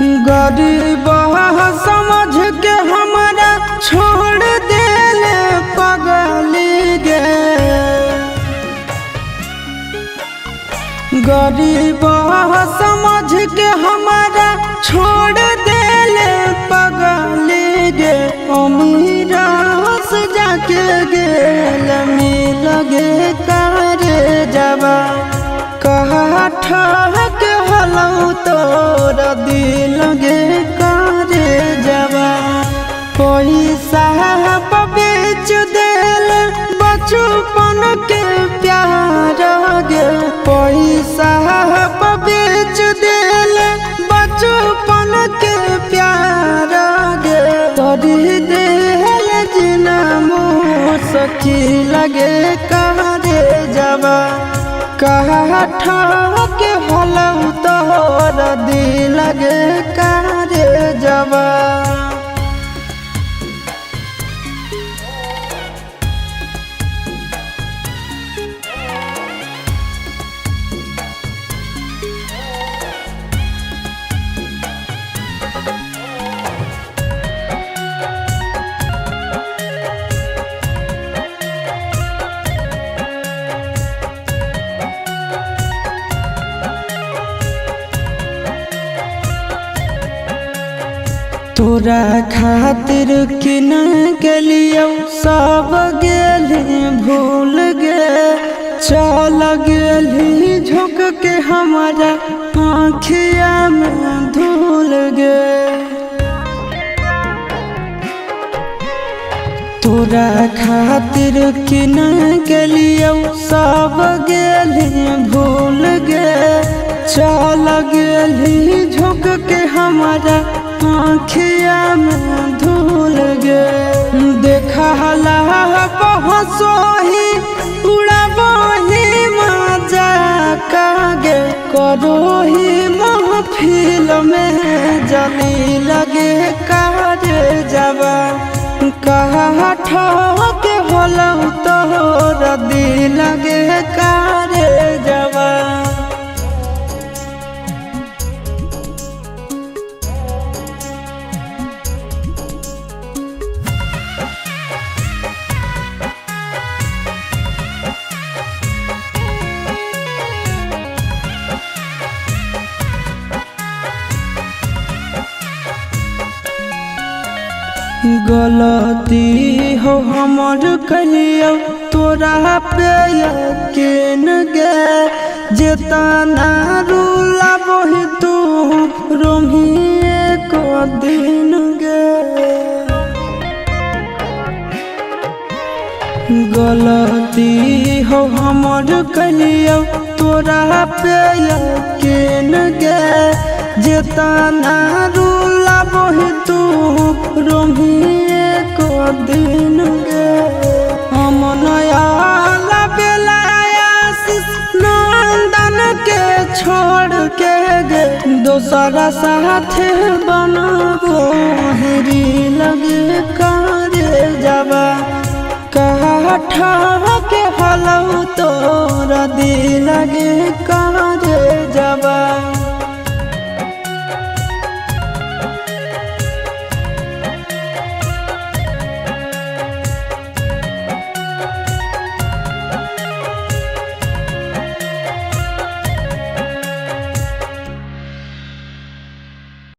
गरीब समझ के हमारा छोड़ देले पगली गे। गरीब समझ के हमारा छोड़ देले पगली गे। अमीर से जाके गेल मिल गे करे जबा कहा ठहक हलौ तोरा दिल गे करे जबा। पैसा बेच देल बचपन के प्यार गे। पैसा बेच देल बचपन के प्यार गे। तोरी देल जिना मुसकी लगे करे जबा कहा ठहक हलौ तोरा दिल गे करे जबा। तोरा खातिर किन गेलियो सब गेली भूल गे। चल गेली झुक के हमारा आँखिया में धूल गे। तोरा खातिर किन गेलियो सब गेली भूल गे। चल गेली झुक के हमारा आँखिया में धूल गे। देखला पहुँचोही उड़ाबही मजा कागे। करोही महफिल में जली लगे करे जबा कहा ठहक हलौ तोरा दिल लगे करे जबा। गलती हो हमर कहियो तोरा पे यकीन गे। जेतना रूला बही तू रोमी एक दिन गे। गलती हो हमर कहियो तोरा पे यकीन गे। जेतना रूला बही तू रोमी एक दिन गे। हम नया बेलायासिस नंदन के छोड़ के गे। दोसरा साथे बनबो हेरी लगे करे जबा कहा ठहक हलौ तोरा दिल लगे करे जबा।